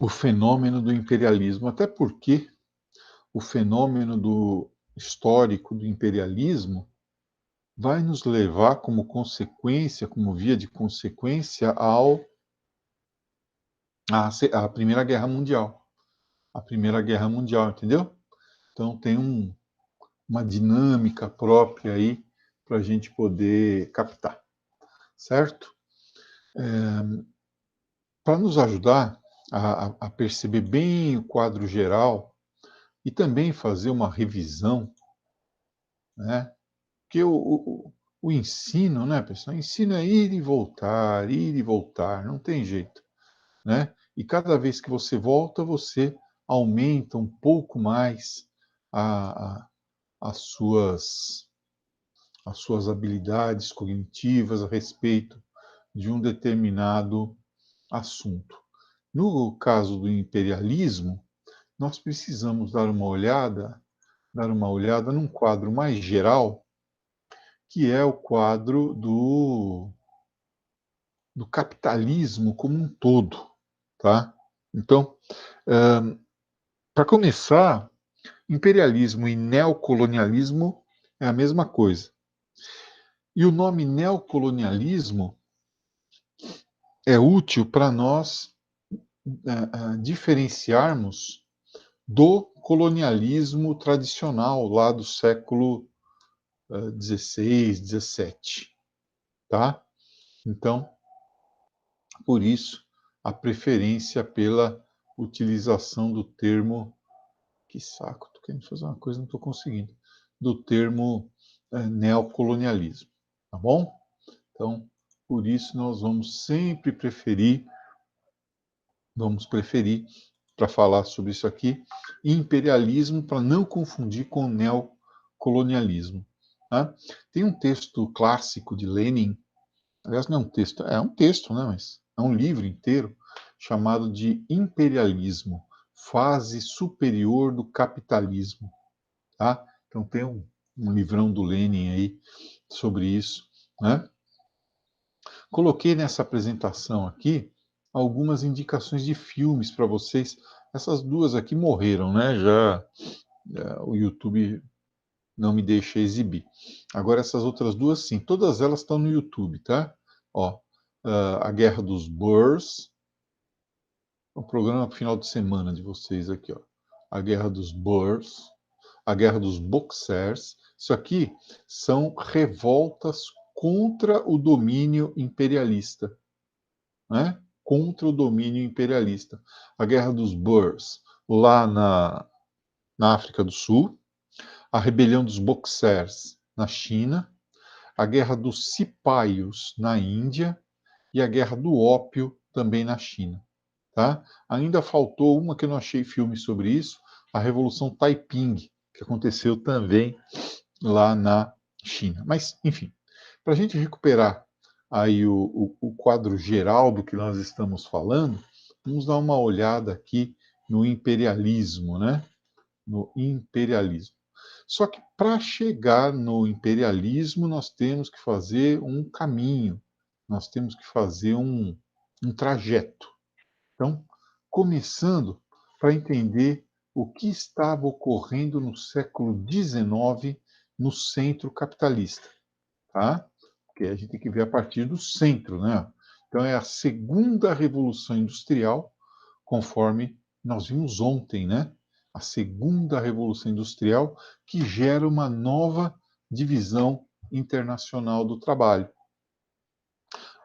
o fenômeno do imperialismo, até porque o fenômeno do histórico do imperialismo vai nos levar como consequência, como via de consequência, à Primeira Guerra Mundial. A Primeira Guerra Mundial, entendeu? Então tem uma dinâmica própria aí para a gente poder captar, certo? Para nos ajudar a perceber bem o quadro geral e também fazer uma revisão, né? Porque o ensino, né, pessoal? O ensino é ir e voltar, não tem jeito, né? E cada vez que você volta, você aumenta um pouco mais a, a- as suas, as suas habilidades cognitivas a respeito de um determinado assunto. No caso do imperialismo, nós precisamos dar uma olhada num quadro mais geral, que é o quadro do capitalismo como um todo, tá? Então, para começar, imperialismo e neocolonialismo é a mesma coisa. E o nome neocolonialismo é útil para nós diferenciarmos do colonialismo tradicional lá do século XVI, XVII, tá? Então, por isso, a preferência pela utilização do termo. Que saco, estou querendo fazer uma coisa, não estou conseguindo. Do termo neocolonialismo, tá bom? Então, por isso nós vamos preferir, para falar sobre isso aqui, imperialismo, para não confundir com neocolonialismo. Tá? Tem um texto clássico de Lenin, aliás, não é um texto, né, mas é um livro inteiro, chamado de Imperialismo, Fase Superior do Capitalismo. Tá? Então tem um livrão do Lenin aí sobre isso, né? Coloquei nessa apresentação aqui algumas indicações de filmes para vocês. Essas duas aqui morreram, né? O YouTube não me deixa exibir. Agora essas outras duas, sim, todas elas estão no YouTube, tá? Ó, A Guerra dos Boers, o programa final de semana de vocês aqui, ó. A Guerra dos Boers, a Guerra dos Boxers. Isso aqui são revoltas contra o domínio imperialista, né? Contra o domínio imperialista. A Guerra dos Boers, lá na África do Sul, a rebelião dos Boxers na China, a Guerra dos Cipaios na Índia e a Guerra do Ópio também na China. Tá? Ainda faltou uma que eu não achei filme sobre isso, a Revolução Taiping, que aconteceu também lá na China. Mas, enfim, para a gente recuperar aí o quadro geral do que nós estamos falando, vamos dar uma olhada aqui no imperialismo, né? No imperialismo. Só que para chegar no imperialismo, nós temos que fazer um caminho, nós temos que fazer um trajeto. Então, começando para entender o que estava ocorrendo no século XIX no centro capitalista, tá? Porque a gente tem que ver a partir do centro, né? Então é a segunda revolução industrial, conforme nós vimos ontem, né? A segunda revolução industrial que gera uma nova divisão internacional do trabalho.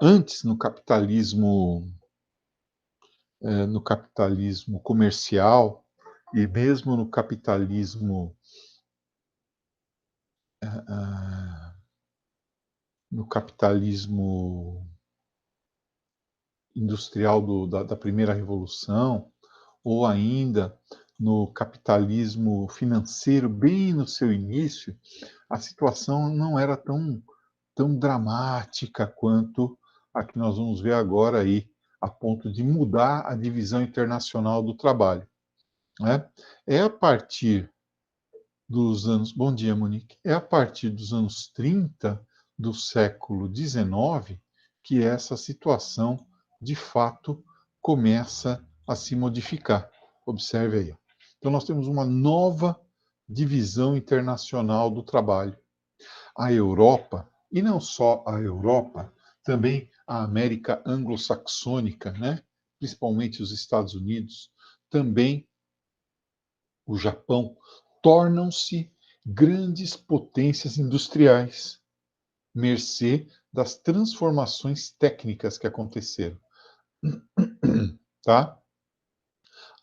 Antes, no capitalismo comercial e mesmo ah, no capitalismo industrial da primeira revolução, ou ainda no capitalismo financeiro, bem no seu início, a situação não era tão dramática quanto a que nós vamos ver agora aí, a ponto de mudar a divisão internacional do trabalho. Né? É a partir dos anos. Bom dia, Monique. É a partir dos anos 30 do século XIX que essa situação, de fato, começa a se modificar. Observe aí. Então, nós temos uma nova divisão internacional do trabalho. A Europa, e não só a Europa, também a América anglo-saxônica, né? Principalmente os Estados Unidos, também o Japão, tornam-se grandes potências industriais, mercê das transformações técnicas que aconteceram. Tá?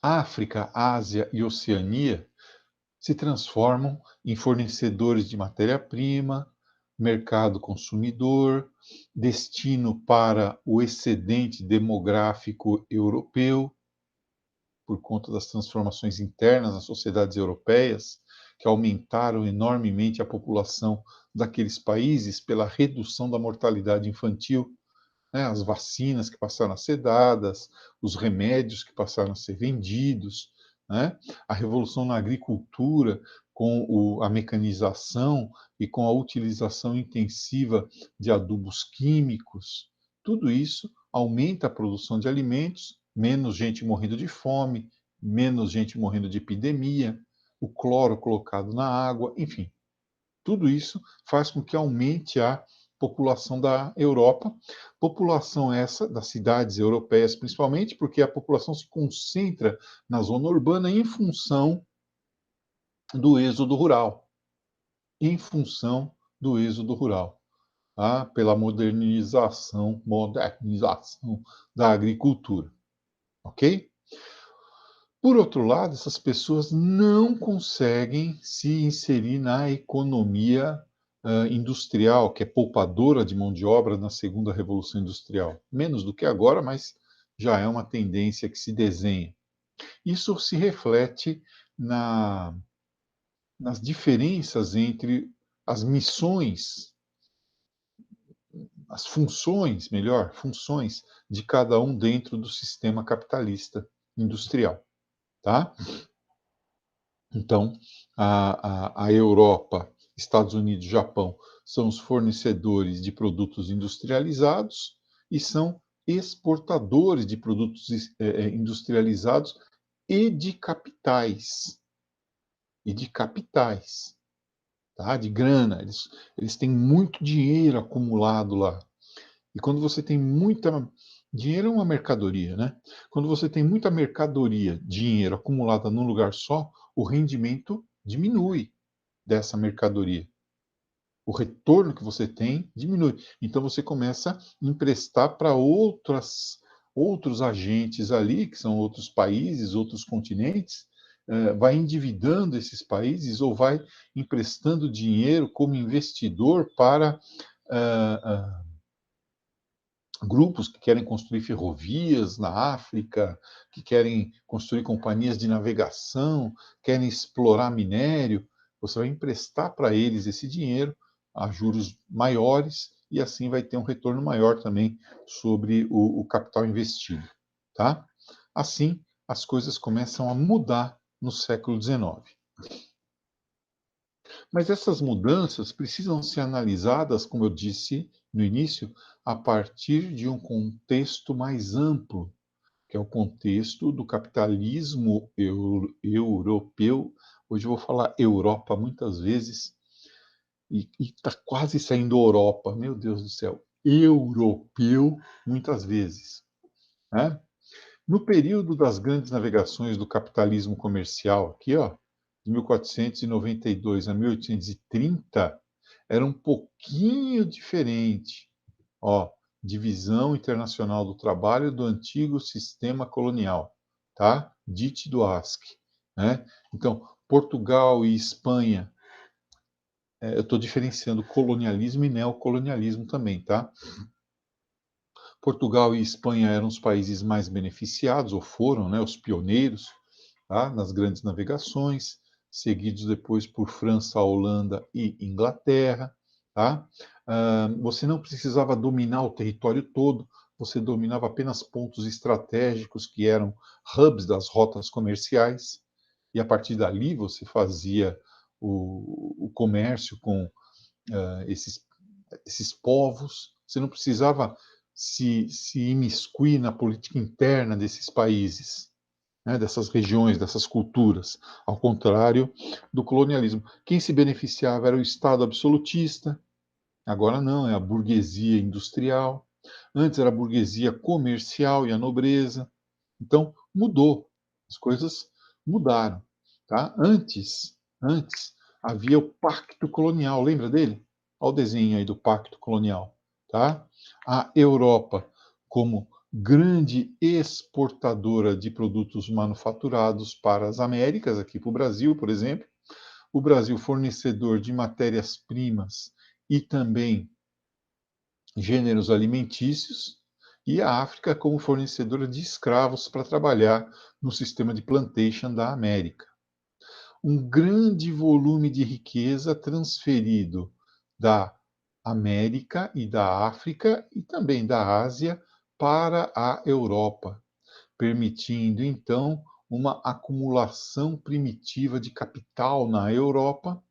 África, Ásia e Oceania se transformam em fornecedores de matéria-prima, mercado consumidor, destino para o excedente demográfico europeu, por conta das transformações internas nas sociedades europeias, que aumentaram enormemente a população daqueles países pela redução da mortalidade infantil, né, as vacinas que passaram a ser dadas, os remédios que passaram a ser vendidos, né, a revolução na agricultura com a mecanização e com a utilização intensiva de adubos químicos. Tudo isso aumenta a produção de alimentos, menos gente morrendo de fome, menos gente morrendo de epidemia, o cloro colocado na água, enfim, tudo isso faz com que aumente a população da Europa, população essa das cidades europeias principalmente, porque a população se concentra na zona urbana em função do êxodo rural, em função do êxodo rural, tá? Pela modernização da agricultura, ok? Por outro lado, essas pessoas não conseguem se inserir na economia industrial, que é poupadora de mão de obra na segunda revolução industrial. Menos do que agora, mas já é uma tendência que se desenha. Isso se reflete na, nas diferenças entre as missões, as funções, melhor, funções de cada um dentro do sistema capitalista industrial, tá? Então, a Europa, Estados Unidos, Japão são os fornecedores de produtos industrializados e são exportadores de produtos industrializados e de capitais. E de capitais, tá? De grana. Eles têm muito dinheiro acumulado lá. E quando você tem muita. Dinheiro é uma mercadoria, né? Quando você tem muita mercadoria, dinheiro acumulada num lugar só, o rendimento diminui dessa mercadoria. O retorno que você tem diminui. Então você começa a emprestar para outros agentes ali, que são outros países, outros continentes, vai endividando esses países ou vai emprestando dinheiro como investidor para grupos que querem construir ferrovias na África, que querem construir companhias de navegação, querem explorar minério. Você vai emprestar para eles esse dinheiro a juros maiores e assim vai ter um retorno maior também sobre o capital investido, tá? Assim, as coisas começam a mudar no século XIX. Mas essas mudanças precisam ser analisadas, como eu disse no início, a partir de um contexto mais amplo, que é o contexto do capitalismo europeu. Hoje eu vou falar Europa muitas vezes, e está quase saindo Europa, meu Deus do céu, europeu muitas vezes, né? No período das grandes navegações do capitalismo comercial, aqui, ó, de 1492 a 1830, era um pouquinho diferente. Ó, divisão internacional do trabalho do antigo sistema colonial, tá? Dite do ASC, né? Então, Portugal e Espanha, eu estou diferenciando colonialismo e neocolonialismo também, tá? Portugal e Espanha eram os países mais beneficiados, ou foram, né, os pioneiros, tá, nas grandes navegações, seguidos depois por França, Holanda e Inglaterra. Tá? Você não precisava dominar o território todo, você dominava apenas pontos estratégicos que eram hubs das rotas comerciais, e a partir dali você fazia o comércio com esses, esses povos. Você não precisava se imiscuir na política interna desses países. né, dessas regiões, dessas culturas, ao contrário do colonialismo. Quem se beneficiava era o Estado absolutista, agora não, é a burguesia industrial. Antes era a burguesia comercial e a nobreza. Então, mudou. As coisas mudaram. Tá? Antes havia o Pacto Colonial, lembra dele? Olha o desenho aí do Pacto Colonial. Tá? A Europa, como grande exportadora de produtos manufaturados para as Américas, aqui para o Brasil, por exemplo. O Brasil, fornecedor de matérias-primas e também gêneros alimentícios, e a África como fornecedora de escravos para trabalhar no sistema de plantation da América. Um grande volume de riqueza transferido da América e da África e também da Ásia para a Europa, permitindo então uma acumulação primitiva de capital na Europa,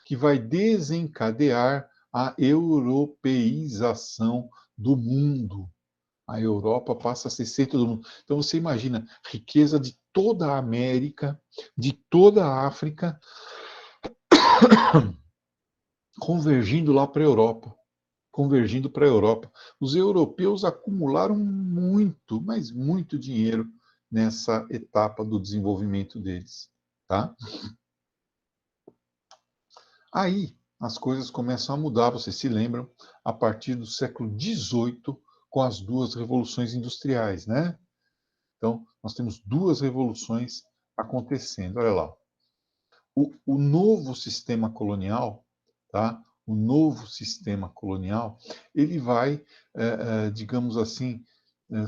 que vai desencadear a europeização do mundo. A Europa passa a ser centro do mundo. Então você imagina riqueza de toda a América, de toda a África, convergindo lá para a Europa. Convergindo para a Europa. Os europeus acumularam muito, mas muito dinheiro nessa etapa do desenvolvimento deles. Tá? Aí as coisas começam a mudar, vocês se lembram, a partir do século XVIII, com as duas revoluções industriais, né? Então, nós temos duas revoluções acontecendo. Olha lá. O novo sistema colonial, tá? O novo sistema colonial, ele vai, digamos assim,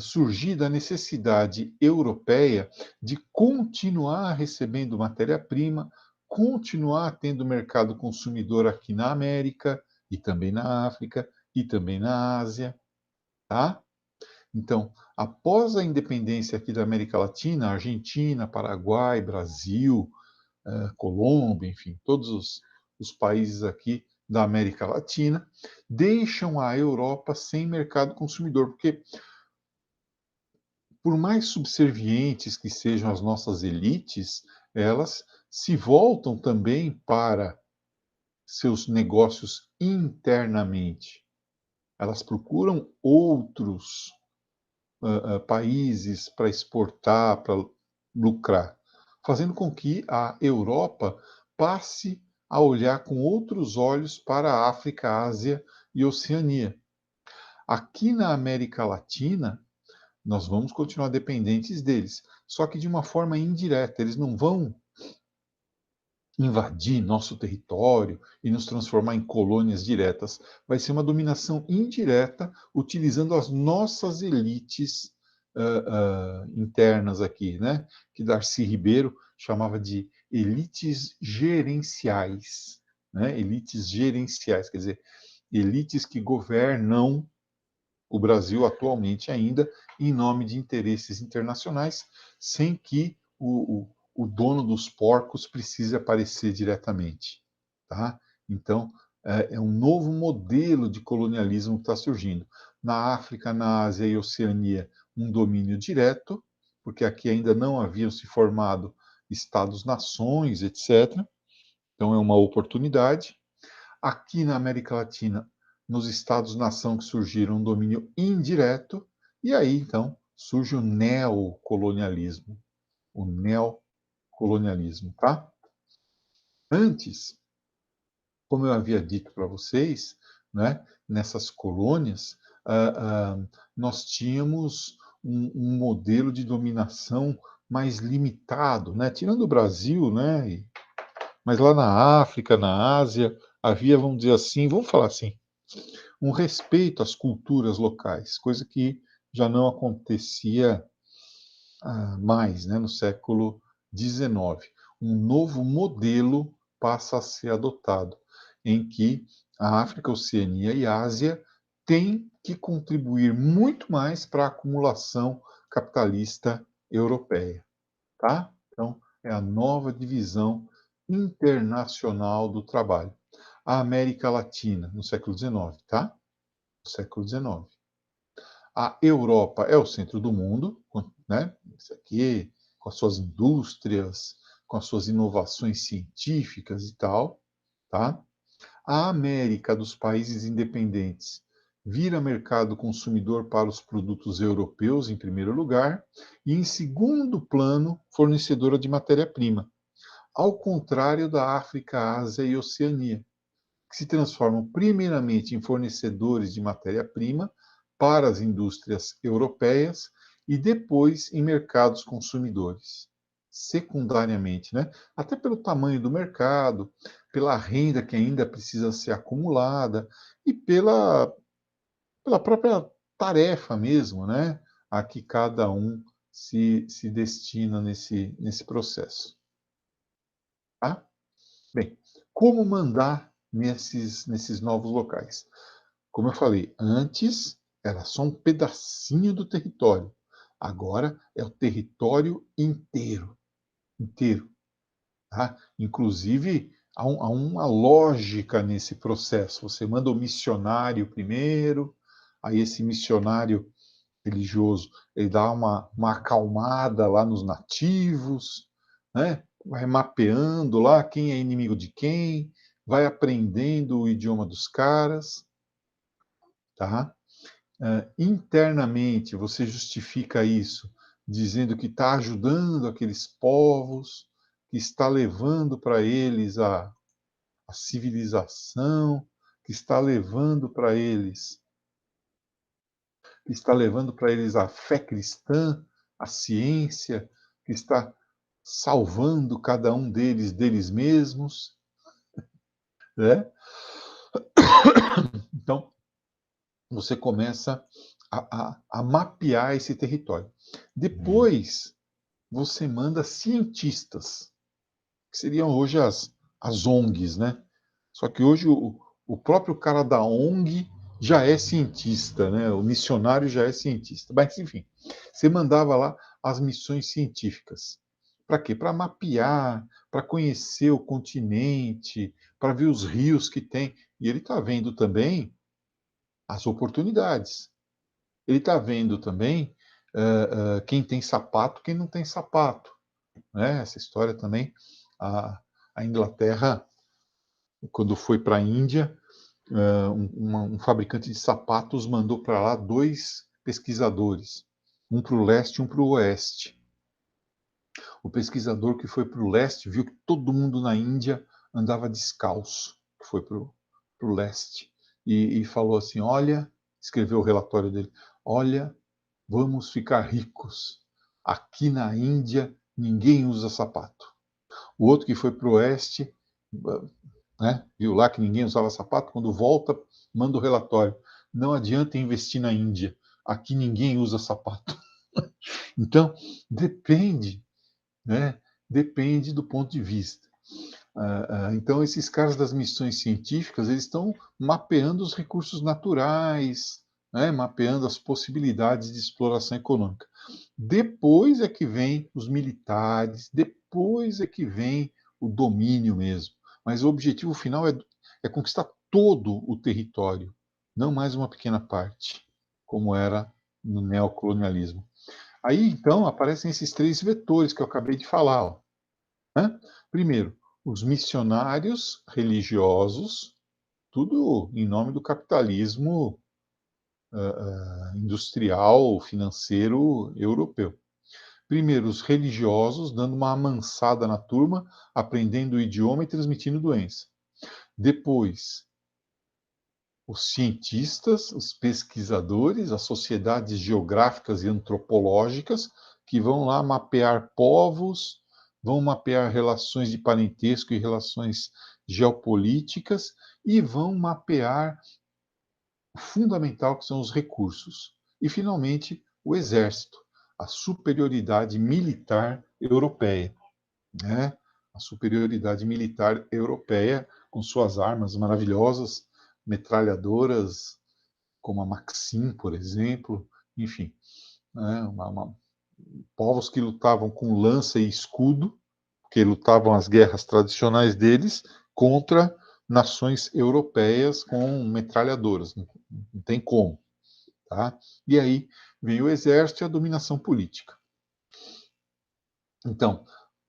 surgir da necessidade europeia de continuar recebendo matéria-prima, continuar tendo mercado consumidor aqui na América e também na África e também na Ásia, tá? Então, após a independência aqui da América Latina, Argentina, Paraguai, Brasil, Colômbia, enfim, todos os países aqui da América Latina, deixam a Europa sem mercado consumidor, porque por mais subservientes que sejam as nossas elites, elas se voltam também para seus negócios internamente. Elas procuram outros países para exportar, para lucrar, fazendo com que a Europa passe a olhar com outros olhos para a África, Ásia e Oceania. Aqui na América Latina, nós vamos continuar dependentes deles, só que de uma forma indireta. Eles não vão invadir nosso território e nos transformar em colônias diretas. Vai ser uma dominação indireta, utilizando as nossas elites internas aqui, né? Que Darcy Ribeiro chamava de elites gerenciais, né? Elites gerenciais, quer dizer, elites que governam o Brasil atualmente ainda em nome de interesses internacionais, sem que o dono dos porcos precise aparecer diretamente. Tá? Então, é um novo modelo de colonialismo que está surgindo. Na África, na Ásia e Oceania, um domínio direto, porque aqui ainda não haviam se formado estados-nações, etc. Então, é uma oportunidade. Aqui na América Latina, nos Estados-nação que surgiram um domínio indireto, e aí então surge o neocolonialismo. O neocolonialismo, tá? Antes, como eu havia dito para vocês, né, nessas colônias, nós tínhamos um modelo de dominação mais limitado, né? Tirando o Brasil, né? Mas lá na África, na Ásia, havia, vamos dizer assim, vamos falar assim, um respeito às culturas locais, coisa que já não acontecia mais, né, no século XIX. Um novo modelo passa a ser adotado, em que a África, Oceania e Ásia têm que contribuir muito mais para a acumulação capitalista europeia, tá? Então, é a nova divisão internacional do trabalho. A América Latina, no século XIX, tá? No século XIX. A Europa é o centro do mundo, né? Isso aqui com as suas indústrias, com as suas inovações científicas e tal, tá? A América dos países independentes vira mercado consumidor para os produtos europeus, em primeiro lugar, e, em segundo plano, fornecedora de matéria-prima, ao contrário da África, Ásia e Oceania, que se transformam primeiramente em fornecedores de matéria-prima para as indústrias europeias e depois em mercados consumidores, secundariamente, né? Até pelo tamanho do mercado, pela renda que ainda precisa ser acumulada e pela própria tarefa mesmo, né? A que cada um se destina nesse processo. Tá? Bem, como mandar nesses novos locais? Como eu falei, antes era só um pedacinho do território. Agora é o território inteiro, inteiro. Tá? Inclusive, há uma lógica nesse processo. Você manda o missionário primeiro, aí esse missionário religioso ele dá uma acalmada lá nos nativos, né? Vai mapeando lá quem é inimigo de quem, vai aprendendo o idioma dos caras, tá? Internamente você justifica isso dizendo que está ajudando aqueles povos, que está levando para eles a civilização, que está levando para eles a fé cristã, a ciência, que está salvando cada um deles mesmos, né? Então, você começa a mapear esse território. Depois, você manda cientistas, que seriam hoje as ONGs, né? Só que hoje o próprio cara da ONG já é cientista, né? O missionário já é cientista. Mas, enfim, você mandava lá as missões científicas. Para quê? Para mapear, para conhecer o continente, para ver os rios que tem. E ele está vendo também as oportunidades. Ele está vendo também quem tem sapato, quem não tem sapato. Né? Essa história também, a Inglaterra, quando foi para a Índia, um fabricante de sapatos mandou para lá dois pesquisadores, um para o leste e um para o oeste. O pesquisador que foi para o leste viu que todo mundo na Índia andava descalço, que foi para o leste, e falou assim: olha, escreveu o relatório dele, olha, vamos ficar ricos. Aqui na Índia ninguém usa sapato. O outro que foi para o oeste, né, viu lá que ninguém usava sapato, quando volta, manda o relatório. Não adianta investir na Índia. Aqui ninguém usa sapato. Então, depende, né? Depende do ponto de vista. Então, esses caras das missões científicas, eles estão mapeando os recursos naturais, né? Mapeando as possibilidades de exploração econômica. Depois é que vem os militares, depois é que vem o domínio mesmo. Mas o objetivo final é conquistar todo o território, não mais uma pequena parte, como era no neocolonialismo. Aí, então, aparecem esses três vetores que eu acabei de falar. Ó, né? Primeiro, os missionários religiosos, tudo em nome do capitalismo industrial, financeiro europeu. Primeiro, os religiosos, dando uma amansada na turma, aprendendo o idioma e transmitindo doença. Depois, os cientistas, os pesquisadores, as sociedades geográficas e antropológicas, que vão lá mapear povos, vão mapear relações de parentesco e relações geopolíticas, e vão mapear o fundamental que são os recursos. E, finalmente, o exército, a superioridade militar europeia. Né? A superioridade militar europeia, com suas armas maravilhosas, metralhadoras, como a Maxim, por exemplo, enfim, né? Povos que lutavam com lança e escudo, que lutavam as guerras tradicionais deles, contra nações europeias com metralhadoras. Não tem como. Tá? E aí vem o exército e a dominação política. Então,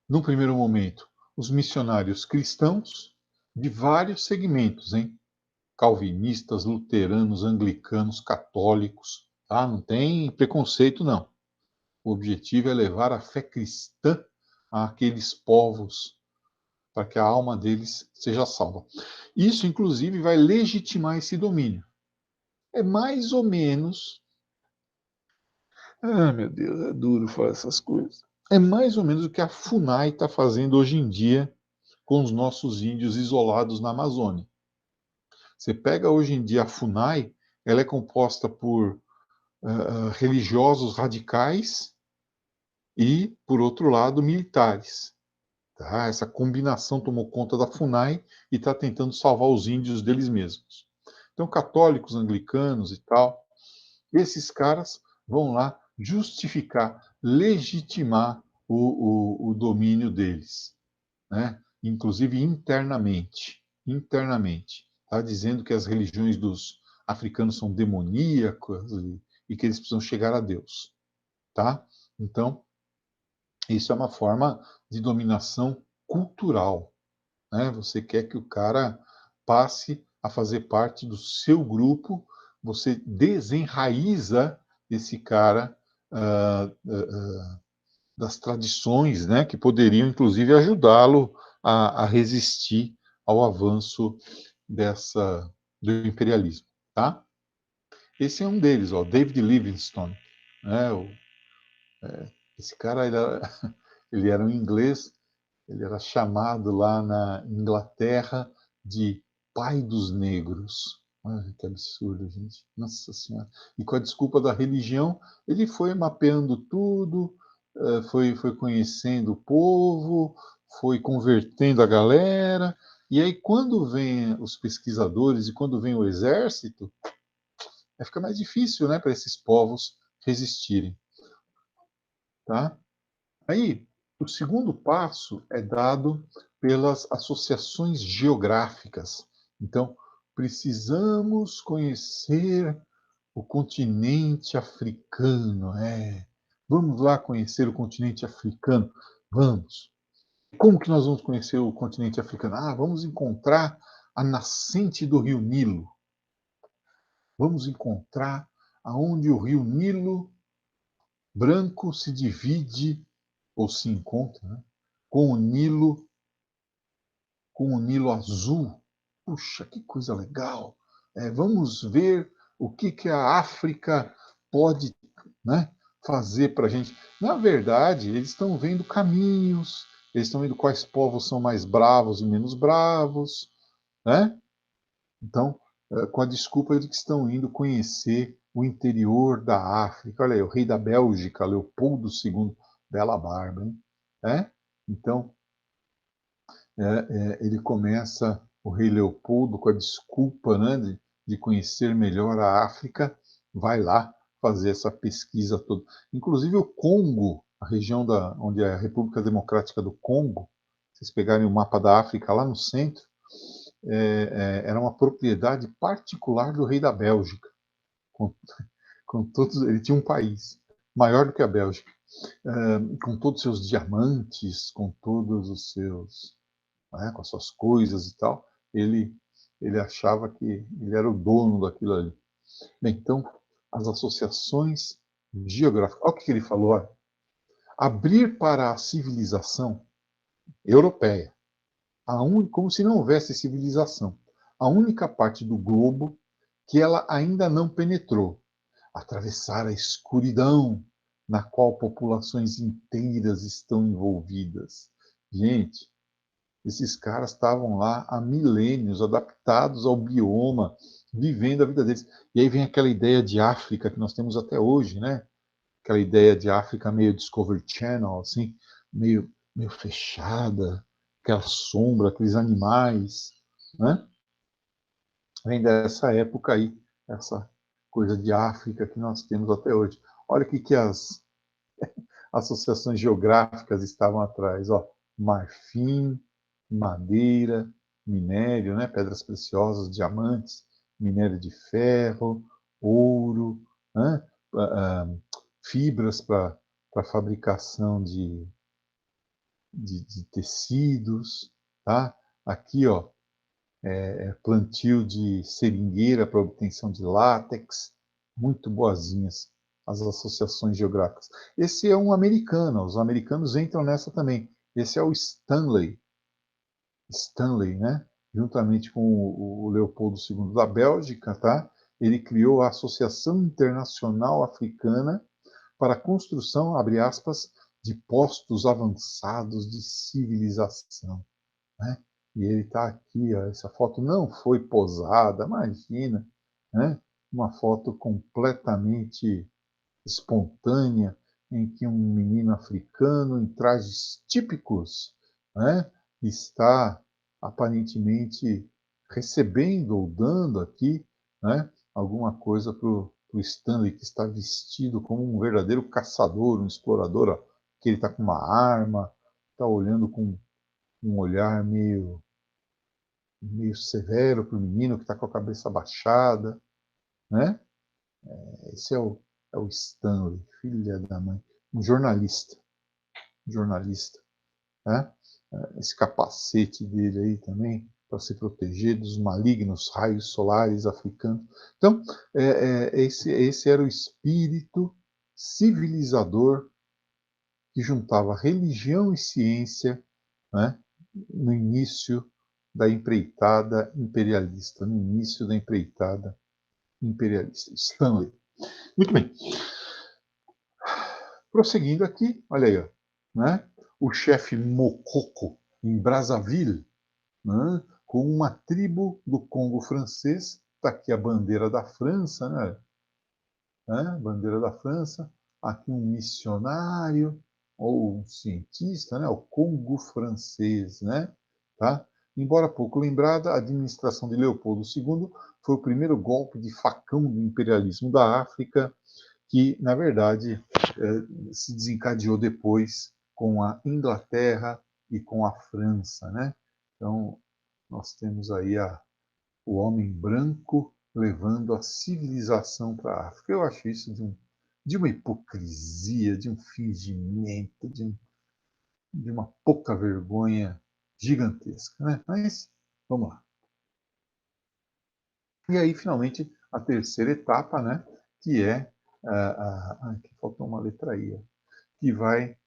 no primeiro momento, os missionários cristãos de vários segmentos, hein? Calvinistas, luteranos, anglicanos, católicos, tá? Não tem preconceito, não. O objetivo é levar a fé cristã àqueles povos, para que a alma deles seja salva. Isso, inclusive, vai legitimar esse domínio. É mais ou menos. Ah, meu Deus, é duro falar essas coisas. É mais ou menos o que a FUNAI está fazendo hoje em dia com os nossos índios isolados na Amazônia. Você pega hoje em dia a FUNAI, ela é composta por religiosos radicais e, por outro lado, militares. Tá? Essa combinação tomou conta da FUNAI e está tentando salvar os índios deles mesmos. Então, católicos, anglicanos e tal, esses caras vão lá justificar, legitimar o domínio deles, né? Inclusive internamente. Internamente. Tá? Dizendo que as religiões dos africanos são demoníacas e que eles precisam chegar a Deus. Tá? Então, isso é uma forma de dominação cultural, né? Você quer que o cara passe a fazer parte do seu grupo, você desenraiza esse cara das tradições, né, que poderiam inclusive ajudá-lo a resistir ao avanço do imperialismo, tá? Esse é um deles, ó, David Livingstone, né? Esse cara ele era um inglês. Ele era chamado lá na Inglaterra de pai dos negros. Olha que absurdo, gente. Nossa Senhora. E com a desculpa da religião, ele foi mapeando tudo, foi conhecendo o povo, foi convertendo a galera. E aí, quando vem os pesquisadores e quando vem o exército, aí fica mais difícil, né, para esses povos resistirem, tá? Aí, o segundo passo é dado pelas associações geográficas. Então, precisamos conhecer o continente africano. Vamos lá conhecer o continente africano. Vamos. Como que nós vamos conhecer o continente africano? Vamos encontrar a nascente do rio Nilo. Vamos encontrar aonde o rio Nilo branco se divide ou se encontra, né, com o Nilo, com o Nilo azul. Puxa, que coisa legal! Vamos ver o que a África pode, né, fazer para a gente. Na verdade, eles estão vendo caminhos, eles estão vendo quais povos são mais bravos e menos bravos, né? Então, com a desculpa de que estão indo conhecer o interior da África. Olha aí, o rei da Bélgica, Leopoldo II, bela barba, hein? Então, ele começa, o rei Leopoldo, com a desculpa, né, de conhecer melhor a África, vai lá fazer essa pesquisa toda. Inclusive o Congo, a região onde é a República Democrática do Congo, se vocês pegarem o mapa da África lá no centro, era uma propriedade particular do rei da Bélgica. Com, com todos, ele tinha um país maior do que a Bélgica, com todos os seus diamantes, com todos os seus, né, com as suas coisas e tal. Ele achava que ele era o dono daquilo ali. Bem, então, as associações geográficas. Olha o que ele falou: olha, abrir para a civilização europeia, como se não houvesse civilização, a única parte do globo que ela ainda não penetrou, atravessar a escuridão na qual populações inteiras estão envolvidas. Gente, esses caras estavam lá há milênios, adaptados ao bioma, vivendo a vida deles. E aí vem aquela ideia de África que nós temos até hoje, né? Aquela ideia de África meio Discovery Channel, assim, meio fechada, aquela sombra, aqueles animais, né? Vem dessa época aí, essa coisa de África que nós temos até hoje. Olha o que as associações geográficas estavam atrás, ó, marfim, madeira, minério, né, pedras preciosas, diamantes, minério de ferro, ouro, né, fibras para fabricação de tecidos, tá? Aqui, ó, plantio de seringueira para obtenção de látex, muito boazinhas as associações geográficas. Esse é um americano, os americanos entram nessa também. Esse é o Stanley, né? Juntamente com o Leopoldo II da Bélgica, tá? Ele criou a Associação Internacional Africana para a construção, abre aspas, de postos avançados de civilização, né? E ele está aqui, ó, essa foto não foi posada, imagina, né? Uma foto completamente espontânea em que um menino africano em trajes típicos, né, está aparentemente recebendo ou dando aqui, né, alguma coisa para o Stanley, que está vestido como um verdadeiro caçador, um explorador, ó, que ele está com uma arma, está olhando com um olhar meio severo para o menino que está com a cabeça baixada, né? Esse é o Stanley, filha da mãe, um jornalista, né? Esse capacete dele aí também, para se proteger dos malignos raios solares africanos. Então, esse era o espírito civilizador que juntava religião e ciência, né? No início da empreitada imperialista, no início da empreitada imperialista. Stanley. Muito bem. Prosseguindo aqui, olha aí, ó, né? O chefe Mokoko, em Brazzaville, né? Com uma tribo do Congo francês, está aqui a bandeira da França, né? Bandeira da França, aqui um missionário ou um cientista, né? O Congo francês, né? Tá? Embora pouco lembrada, a administração de Leopoldo II foi o primeiro golpe de facão do imperialismo da África, que, na verdade, se desencadeou depois com a Inglaterra e com a França, né? Então, nós temos aí o homem branco levando a civilização para a África. Eu acho isso de uma hipocrisia, de um fingimento, de uma pouca vergonha gigantesca, né? Mas, vamos lá. E aí, finalmente, a terceira etapa, né? Que é... aqui faltou uma letra aí, que vai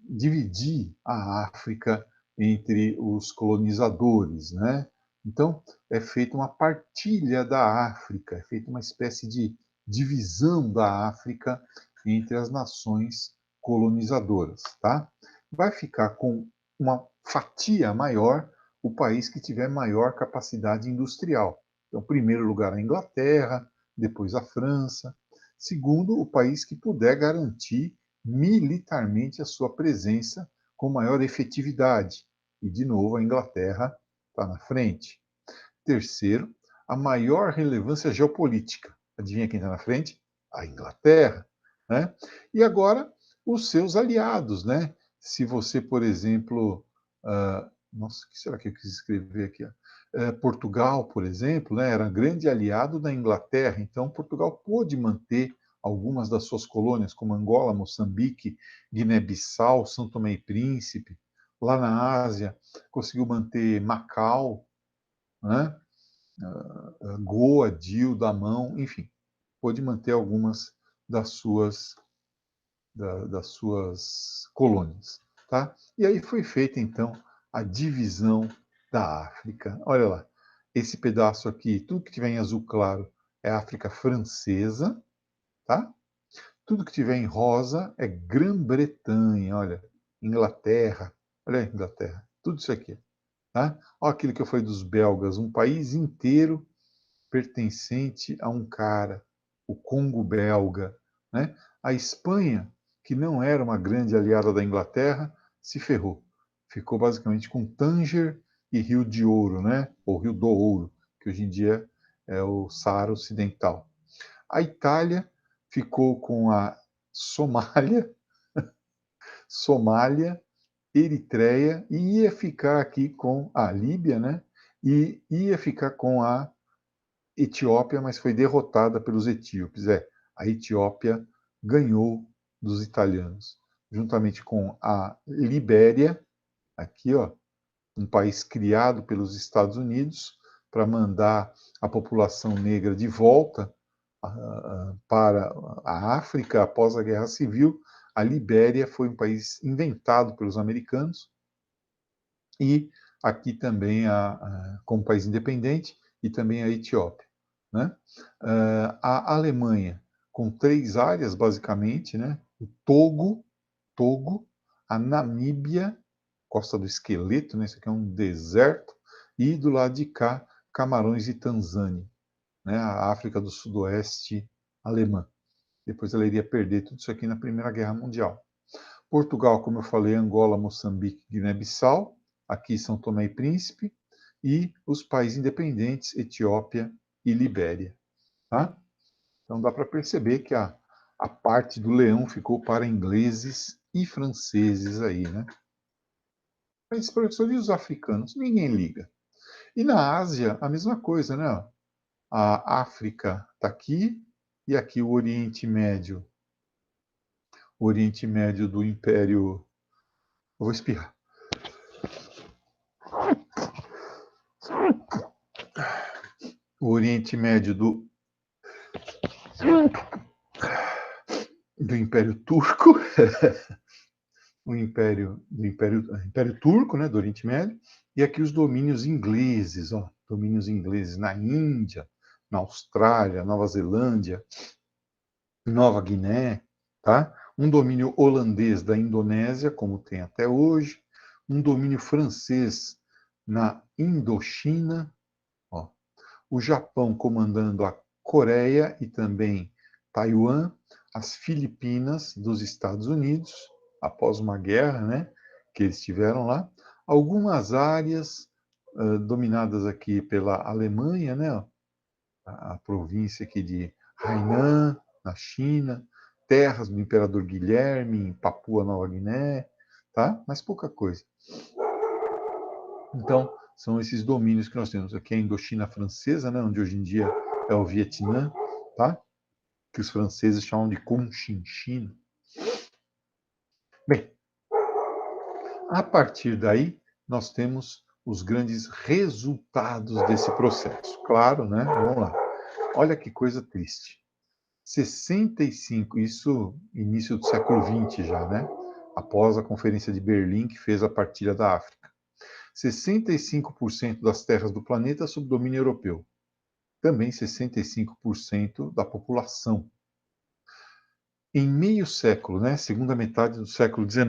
dividir a África entre os colonizadores, né? Então, é feita uma partilha da África, é feita uma espécie de divisão da África entre as nações colonizadoras, tá? Vai ficar com uma fatia maior o país que tiver maior capacidade industrial. Então, primeiro lugar a Inglaterra, depois a França. Segundo, o país que puder garantir militarmente a sua presença com maior efetividade. E, de novo, a Inglaterra está na frente. Terceiro, a maior relevância geopolítica. Adivinha quem está na frente? A Inglaterra. Né? E agora, os seus aliados. Né? Se você, por exemplo. Nossa, o que será que eu quis escrever aqui? Portugal, por exemplo, né, era grande aliado da Inglaterra, então Portugal pôde manter algumas das suas colônias, como Angola, Moçambique, Guiné-Bissau, São Tomé e Príncipe. Lá na Ásia, conseguiu manter Macau, né? Goa, Dio, Damão, enfim, pôde manter algumas das suas, das suas colônias. Tá? E aí foi feita, então, a divisão da África. Olha lá, esse pedaço aqui, tudo que tiver em azul claro é África Francesa, tá? Tudo que tiver em rosa é Grã-Bretanha, olha, Inglaterra, olha aí, Inglaterra, tudo isso aqui, tá? Olha aquilo que eu falei dos belgas, um país inteiro pertencente a um cara, o Congo belga, né? A Espanha, que não era uma grande aliada da Inglaterra, se ferrou. Ficou basicamente com Tanger e Rio de Ouro, né? Ou Rio do Ouro, que hoje em dia é o Saara Ocidental. A Itália ficou com a Somália, Somália, Eritreia e ia ficar aqui com a Líbia, né? E ia ficar com a Etiópia, mas foi derrotada pelos etíopes. A Etiópia ganhou dos italianos. juntamente com a Libéria, aqui, ó, um país criado pelos Estados Unidos para mandar a população negra de volta para a África após a Guerra Civil. A Libéria foi um país inventado pelos americanos e aqui também, como país independente, e também a Etiópia, né? A Alemanha, com 3 áreas, basicamente, né? O Togo, a Namíbia, Costa do Esqueleto, né? Isso aqui é um deserto, e do lado de cá, Camarões e Tanzânia, né? A África do Sudoeste alemã. Depois ela iria perder tudo isso aqui na Primeira Guerra Mundial. Portugal, como eu falei, Angola, Moçambique, Guiné-Bissau, aqui São Tomé e Príncipe, e os países independentes, Etiópia e Libéria. Tá? Então dá para perceber que a parte do leão ficou para ingleses e franceses aí, né? Mas, professor, e os africanos? Ninguém liga. E na Ásia, a mesma coisa, né? A África está aqui, e aqui o Oriente Médio. O Oriente Médio do Império... Eu vou espirrar. O Oriente Médio do Império Turco, Império Turco, né, do Oriente Médio, e aqui os domínios ingleses, ó, domínios ingleses na Índia, na Austrália, Nova Zelândia, Nova Guiné, tá? Um domínio holandês da Indonésia, como tem até hoje, um domínio francês na Indochina, ó, o Japão comandando a Coreia e também Taiwan, as Filipinas dos Estados Unidos, após uma guerra, né, que eles tiveram lá, algumas áreas dominadas aqui pela Alemanha, né, a província aqui de Hainan, na China, terras do Imperador Guilherme, em Papua Nova Guiné, tá? Mas pouca coisa. Então, são esses domínios que nós temos. Aqui é a Indochina francesa, né, onde hoje em dia é o Vietnã, tá? Que os franceses chamam de Conchinchina. Bem, a partir daí, nós temos os grandes resultados desse processo. Claro, né? Vamos lá. Olha que coisa triste. 65, isso início do século XX já, né? Após a Conferência de Berlim, que fez a partilha da África. 65% das terras do planeta sob domínio europeu. Também 65% da população. Em meio século, né, segunda metade do século XIX,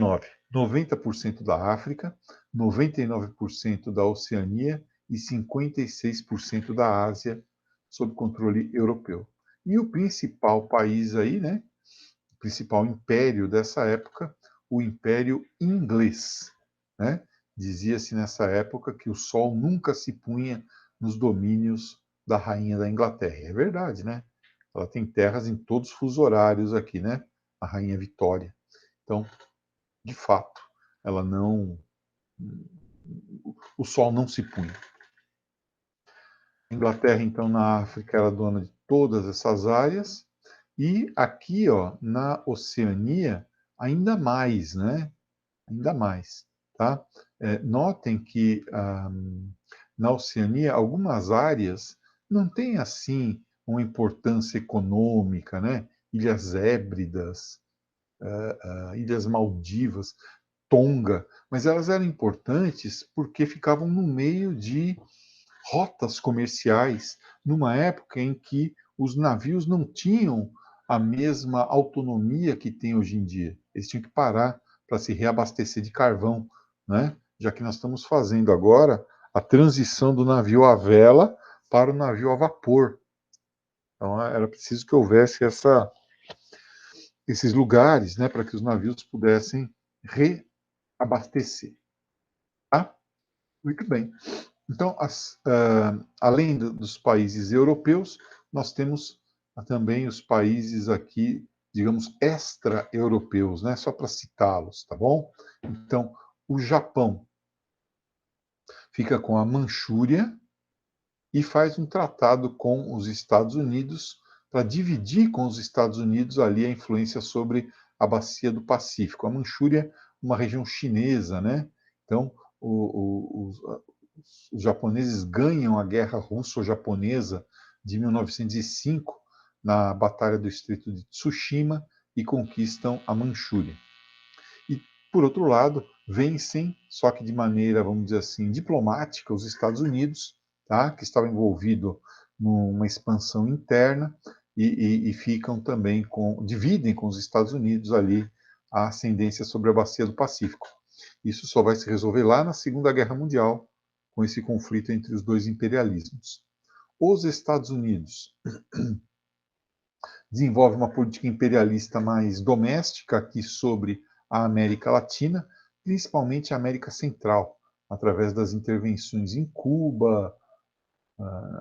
90% da África, 99% da Oceania e 56% da Ásia sob controle europeu. E o principal país aí, né, o principal império dessa época, o Império Inglês, né? Dizia-se nessa época que o sol nunca se punha nos domínios da rainha da Inglaterra. É verdade, né? Ela tem terras em todos os fusos horários aqui, né? A rainha Vitória. Então, de fato, ela não... O sol não se punha. A Inglaterra, então, na África, era dona de todas essas áreas. E aqui, ó, na Oceania, ainda mais, né? Ainda mais, tá? Notem que na Oceania, algumas áreas não têm, assim, uma importância econômica, né? Ilhas Hébridas, Ilhas Maldivas, Tonga, mas elas eram importantes porque ficavam no meio de rotas comerciais, numa época em que os navios não tinham a mesma autonomia que tem hoje em dia. Eles tinham que parar para se reabastecer de carvão, né? Já que nós estamos fazendo agora a transição do navio à vela para o navio a vapor. Então era preciso que houvesse esses lugares, né, para que os navios pudessem reabastecer. Tá? Muito bem. Então, além dos países europeus, nós temos também os países aqui, digamos, extra-europeus, né? Só para citá-los, tá bom? Então, o Japão fica com a Manchúria e faz um tratado com os Estados Unidos para dividir com os Estados Unidos ali a influência sobre a bacia do Pacífico. A Manchúria, uma região chinesa, né? Então, os japoneses ganham a guerra russo-japonesa de 1905 na Batalha do Estreito de Tsushima e conquistam a Manchúria. E, por outro lado, vencem, só que de maneira, vamos dizer assim, diplomática, os Estados Unidos, tá? Que estava envolvido numa expansão interna e ficam também dividem com os Estados Unidos ali a ascendência sobre a bacia do Pacífico. Isso só vai se resolver lá na Segunda Guerra Mundial, com esse conflito entre os dois imperialismos. Os Estados Unidos desenvolvem uma política imperialista mais doméstica aqui sobre a América Latina, principalmente a América Central, através das intervenções em Cuba,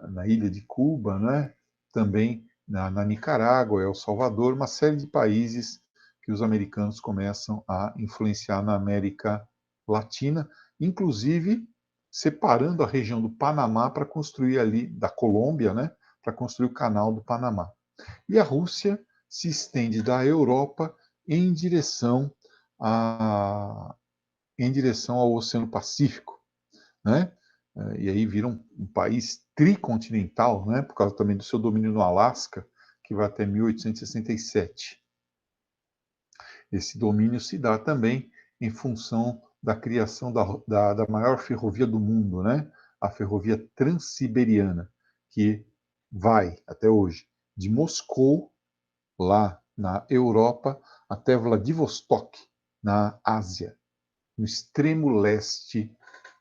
na ilha de Cuba, né? Também na Nicarágua, El Salvador, uma série de países que os americanos começam a influenciar na América Latina, inclusive separando a região do Panamá para construir ali, da Colômbia, né? Para construir o canal do Panamá. E a Rússia se estende da Europa em direção, em direção ao Oceano Pacífico, né? E aí vira um país tricontinental, né? Por causa também do seu domínio no Alasca, que vai até 1867. Esse domínio se dá também em função da criação da maior ferrovia do mundo, né? A ferrovia Transiberiana, que vai, até hoje, de Moscou, lá na Europa, até Vladivostok, na Ásia, no extremo leste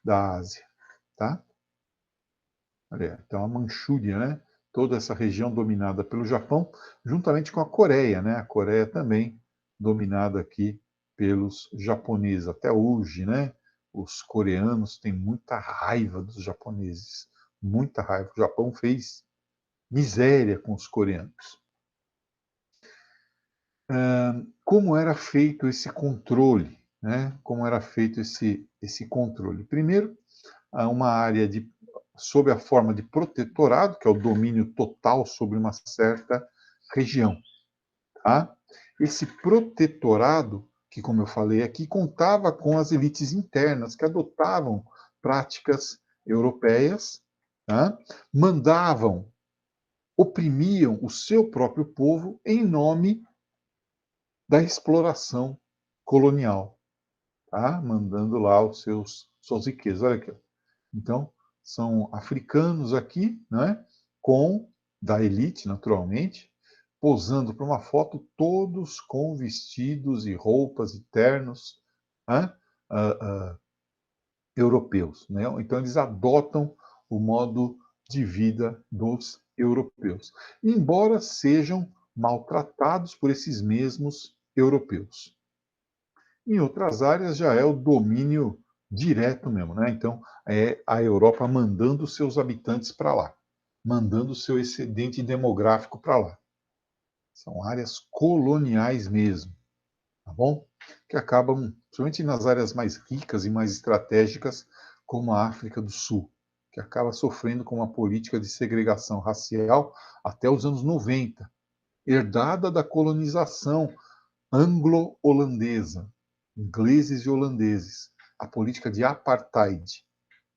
da Ásia, tá? Olha, então a Manchúria, né? Toda essa região dominada pelo Japão, juntamente com a Coreia, né? A Coreia também dominada aqui pelos japoneses até hoje, né? Os coreanos têm muita raiva dos japoneses, muita raiva. O Japão fez miséria com os coreanos. Como era feito esse controle, né? Como era feito esse controle? Primeiro, uma área sob a forma de protetorado, que é o domínio total sobre uma certa região. Tá? Esse protetorado, que, como eu falei aqui, contava com as elites internas que adotavam práticas europeias, tá? Mandavam, oprimiam o seu próprio povo em nome da exploração colonial, tá? Mandando lá suas riquezas. Olha aqui. Então, são africanos aqui, né? Da elite, naturalmente, posando para uma foto, todos com vestidos e roupas e ternos, né? Europeus. Né? Então, eles adotam o modo de vida dos europeus, embora sejam maltratados por esses mesmos europeus. Em outras áreas já é o domínio direto mesmo, né? Então é a Europa mandando seus habitantes para lá, mandando seu excedente demográfico para lá. São áreas coloniais mesmo, tá bom? Que acabam, principalmente nas áreas mais ricas e mais estratégicas, como a África do Sul, que acaba sofrendo com uma política de segregação racial até os anos 90, herdada da colonização anglo-holandesa, ingleses e holandeses, a política de apartheid,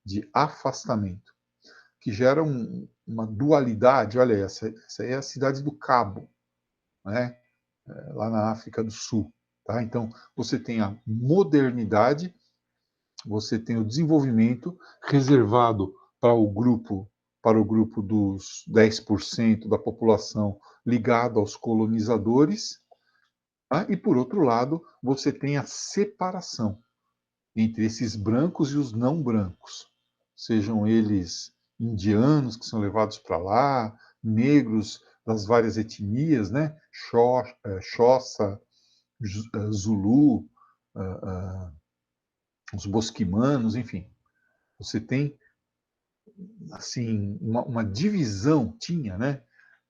de afastamento, que gera uma dualidade. Olha, essa é a cidade do Cabo, né? Lá na África do Sul. Tá? Então, você tem a modernidade, você tem o desenvolvimento reservado para o grupo dos 10% da população ligado aos colonizadores, tá? E, por outro lado, você tem a separação entre esses brancos e os não brancos, sejam eles indianos que são levados para lá, negros das várias etnias, né? Xhosa, Zulu, os bosquimanos, enfim. Você tem assim uma divisão, tinha, né?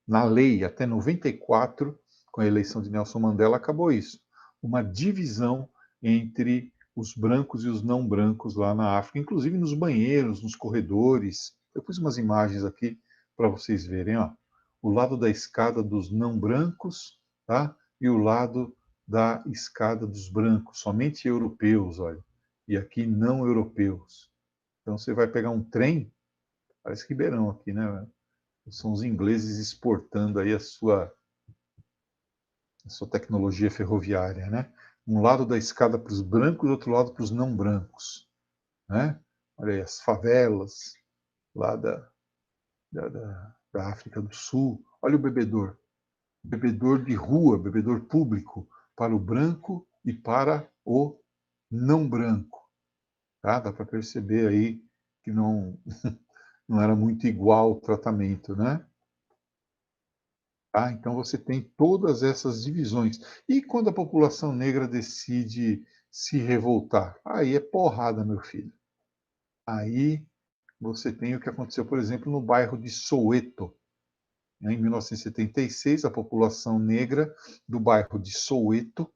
Na lei, até 94, com a eleição de Nelson Mandela, acabou isso. Uma divisão entre os brancos e os não brancos lá na África, inclusive nos banheiros, nos corredores. Eu pus umas imagens aqui para vocês verem, ó. O lado da escada dos não brancos, tá? E o lado da escada dos brancos, somente europeus, olha, e aqui não europeus. Então você vai pegar um trem, parece Ribeirão aqui, né? São os ingleses exportando aí a sua tecnologia ferroviária, né? Um lado da escada para os brancos, outro lado para os não brancos, né? Olha aí, as favelas lá da África do Sul. Olha o bebedor de rua, bebedor público, para o branco e para o não branco. Tá? Dá para perceber aí que não era muito igual o tratamento, né? Tá? Então você tem todas essas divisões. E quando a população negra decide se revoltar? Aí é porrada, meu filho. Aí você tem o que aconteceu, por exemplo, no bairro de Soweto. Em 1976, a população negra do bairro de Soweto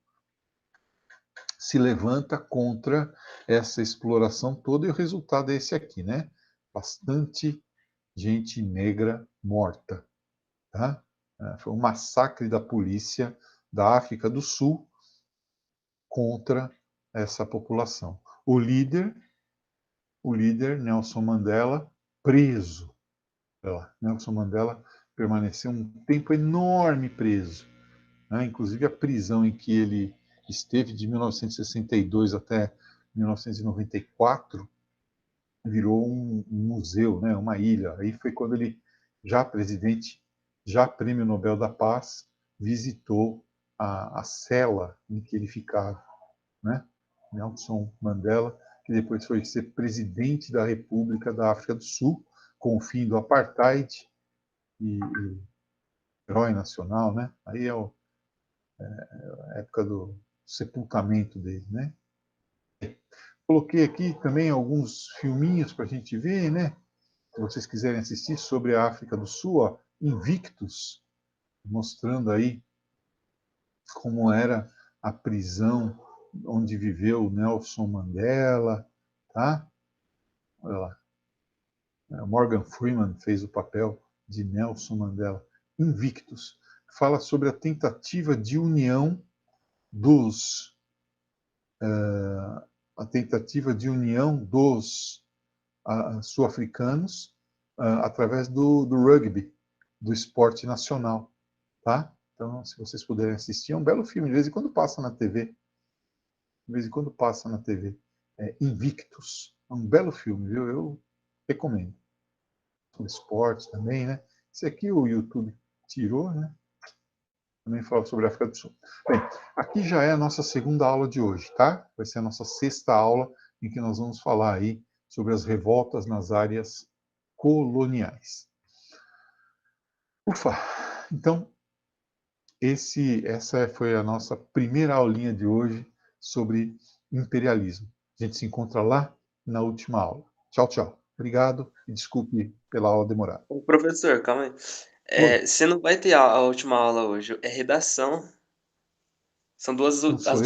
se levanta contra essa exploração toda, e o resultado é esse aqui, né? Bastante gente negra morta. Tá? Foi um massacre da polícia da África do Sul contra essa população. O líder Nelson Mandela, preso. Nelson Mandela permaneceu um tempo enorme preso. Né? Inclusive a prisão em que ele esteve de 1962 até 1994 virou um museu, né? Uma ilha. Aí foi quando ele, já presidente, já prêmio Nobel da Paz, visitou a cela em que ele ficava. Né? Nelson Mandela, que depois foi ser presidente da República da África do Sul, com o fim do apartheid e herói nacional, né? Aí é a época do sepultamento dele, né? Coloquei aqui também alguns filminhos para a gente ver, né? Se vocês quiserem assistir sobre a África do Sul, ó, Invictus, mostrando aí como era a prisão onde viveu Nelson Mandela, tá? Olha lá. Morgan Freeman fez o papel de Nelson Mandela. Invictus fala sobre a tentativa de união dos sul-africanos através do rugby, do esporte nacional, tá? Então, se vocês puderem assistir, é um belo filme, de vez em quando passa na TV. De vez em quando passa na TV. Invictus. É um belo filme, viu? Eu recomendo. Sobre esporte também, né? Esse aqui o YouTube tirou, né? Também fala sobre a África do Sul. Bem, aqui já é a nossa segunda aula de hoje, tá? Vai ser a nossa sexta aula em que nós vamos falar aí sobre as revoltas nas áreas coloniais. Ufa! Então, essa foi a nossa primeira aulinha de hoje sobre imperialismo. A gente se encontra lá na última aula. Tchau, tchau. Obrigado e desculpe pela aula demorada. Ô, professor, calma aí. Oi, Você não vai ter a última aula hoje, é redação. São duas não as sou